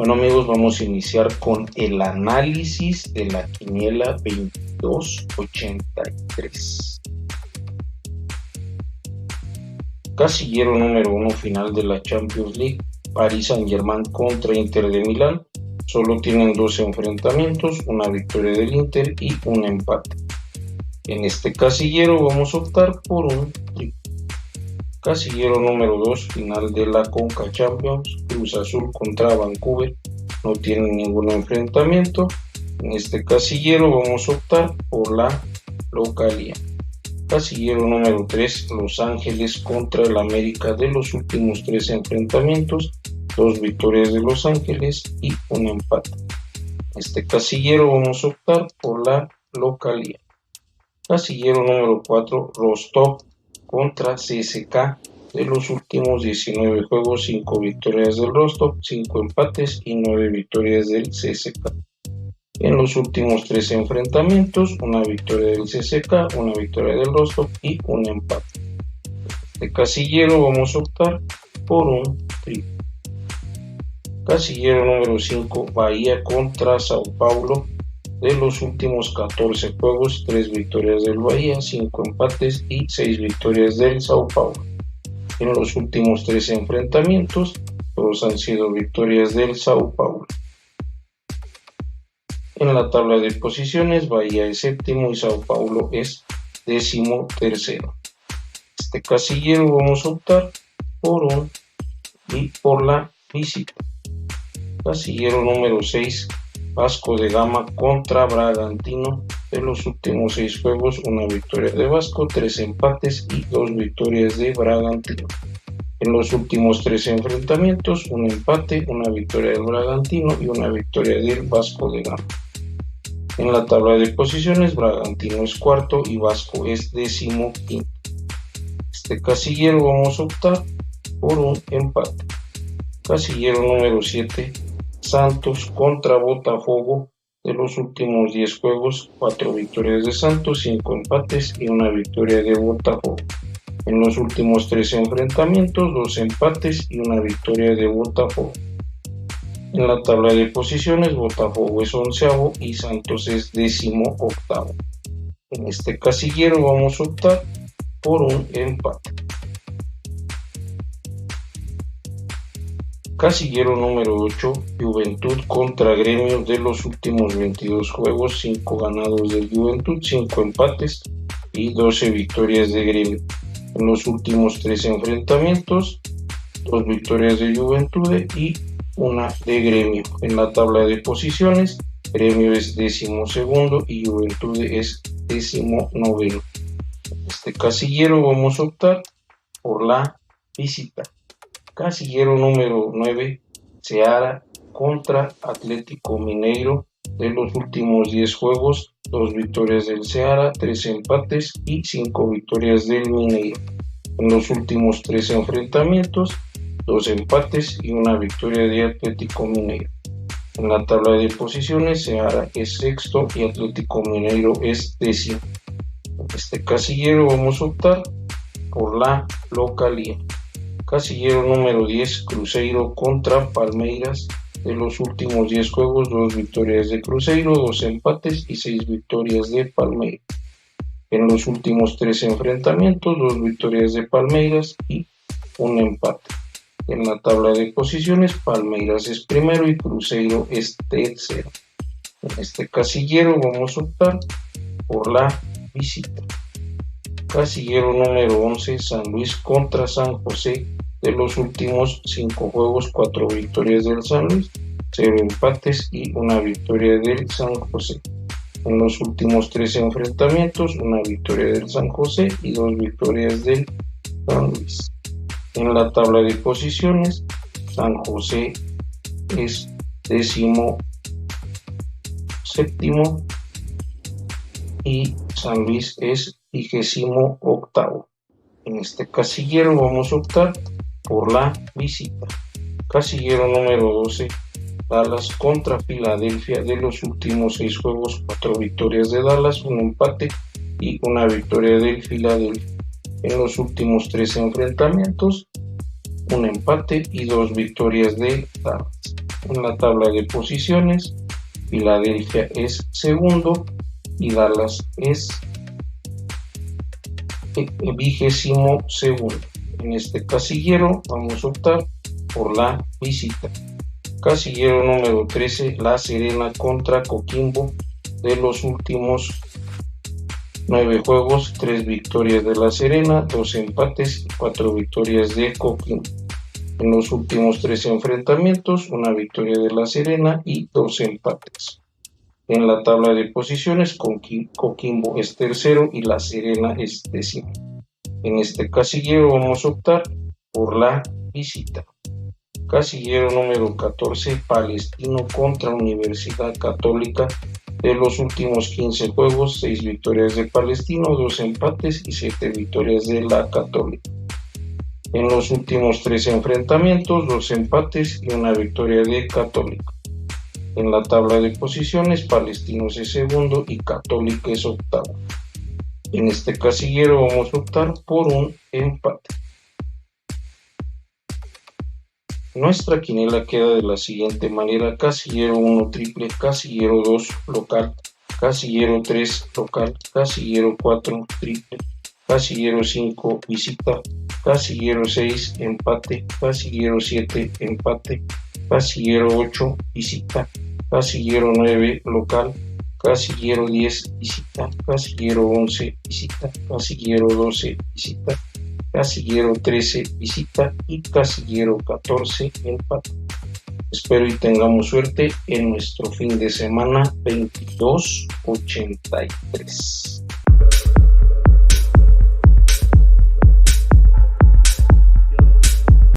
Bueno amigos, vamos a iniciar con el análisis de la quiniela 2283. Casillero número 1, final de la Champions League. Paris Saint-Germain contra Inter de Milán. Solo tienen 2 enfrentamientos, una victoria del Inter y un empate. En este casillero vamos a optar por un triple. Casillero número 2, final de la Conca Champions. Cruz Azul contra Vancouver. No tienen ningún enfrentamiento. En este casillero vamos a optar por la localía. Casillero número 3, Los Ángeles contra el América. De los últimos 3 enfrentamientos, 2 victorias de Los Ángeles y un empate. En este casillero vamos a optar por la localía. Casillero número 4, Rostov contra CSKA. De los últimos 19 juegos, 5 victorias del Rostov, 5 empates y 9 victorias del CSKA. En los últimos 3 enfrentamientos, una victoria del CSKA, una victoria del Rostov y un empate. De casillero vamos a optar por un triple. Casillero número 5, Bahía contra Sao Paulo. De los últimos 14 juegos, 3 victorias del Bahía, 5 empates y 6 victorias del Sao Paulo. En los últimos 3 enfrentamientos, todos han sido victorias del Sao Paulo. En la tabla de posiciones, Bahía es séptimo y Sao Paulo es 13º. Este casillero vamos a optar por la visita. Casillero número 6, Vasco da Gama contra Bragantino. De los últimos 6 juegos, una victoria de Vasco, 3 empates y 2 victorias de Bragantino. En los últimos 3 enfrentamientos, un empate, una victoria del Bragantino y una victoria del Vasco da Gama. En la tabla de posiciones, Bragantino es cuarto y Vasco es 15º. Este casillero vamos a optar por un empate. Casillero número 7, Santos contra Botafogo. De los últimos 10 juegos, 4 victorias de Santos, 5 empates y una victoria de Botafogo. En los últimos 3 enfrentamientos, 2 empates y una victoria de Botafogo. En la tabla de posiciones, Botafogo es 11º y Santos es 18º. En este casillero vamos a optar por un empate. Casillero número 8, Juventud contra Gremio. De los últimos 22 juegos, 5 ganados del Juventud, 5 empates y 12 victorias de Gremio. En los últimos 3 enfrentamientos, 2 victorias de Juventud y una de Gremio. En la tabla de posiciones, Gremio es 12º y Juventud es 19º. En este casillero vamos a optar por la visita. Casillero número 9, Ceará contra Atlético Mineiro. De los últimos 10 juegos, 2 victorias del Ceará, 3 empates y 5 victorias del Mineiro. En los últimos 3 enfrentamientos, 2 empates y una victoria de Atlético Mineiro. En la tabla de posiciones, Ceará es 6º y Atlético Mineiro es 10º. En este casillero vamos a optar por la localía. Casillero número 10, Cruzeiro contra Palmeiras. De los últimos 10 juegos, 2 victorias de Cruzeiro, 2 empates y 6 victorias de Palmeiras. En los últimos 3 enfrentamientos, 2 victorias de Palmeiras y un empate. En la tabla de posiciones, Palmeiras es primero y Cruzeiro es tercero. En este casillero vamos a optar por la visita. Casillero número 11, San Luis contra San José. De los últimos 5 juegos, 4 victorias del San Luis, 0 empates y una victoria del San José. En los últimos 3 enfrentamientos, una victoria del San José y 2 victorias del San Luis. En la tabla de posiciones, San José es 17º y San Luis es 28º. En este casillero vamos a optar por la visita. Casillero número 12, Dallas contra Filadelfia. De los últimos 6 juegos, 4 victorias de Dallas, un empate y una victoria del Filadelfia. En los últimos 3 enfrentamientos, un empate y 2 victorias de Dallas. En la tabla de posiciones, Filadelfia es segundo y Dallas es 22º. En este casillero vamos a optar por la visita. Casillero número 13, La Serena contra Coquimbo. De los últimos 9 juegos, 3 victorias de La Serena, 2 empates y 4 victorias de Coquimbo. En los últimos 3 enfrentamientos, una victoria de La Serena y 2 empates. En la tabla de posiciones, Coquimbo es tercero y La Serena es décimo. En este casillero vamos a optar por la visita. Casillero número 14, Palestino contra Universidad Católica. De los últimos 15 juegos, 6 victorias de Palestino, 2 empates y 7 victorias de la Católica. En los últimos 3 enfrentamientos, 2 empates y una victoria de Católica. En la tabla de posiciones, Palestino es segundo y Católica es octavo. En este casillero vamos a optar por un empate. Nuestra quiniela queda de la siguiente manera: casillero 1 triple, casillero 2 local, casillero 3 local, casillero 4 triple, casillero 5 visita, casillero 6 empate, casillero 7 empate, casillero 8 visita, casillero 9 local, casillero 10 visita, casillero 11 visita, casillero 12 visita, casillero 13 visita y casillero 14 empate. Espero y tengamos suerte en nuestro fin de semana 2283.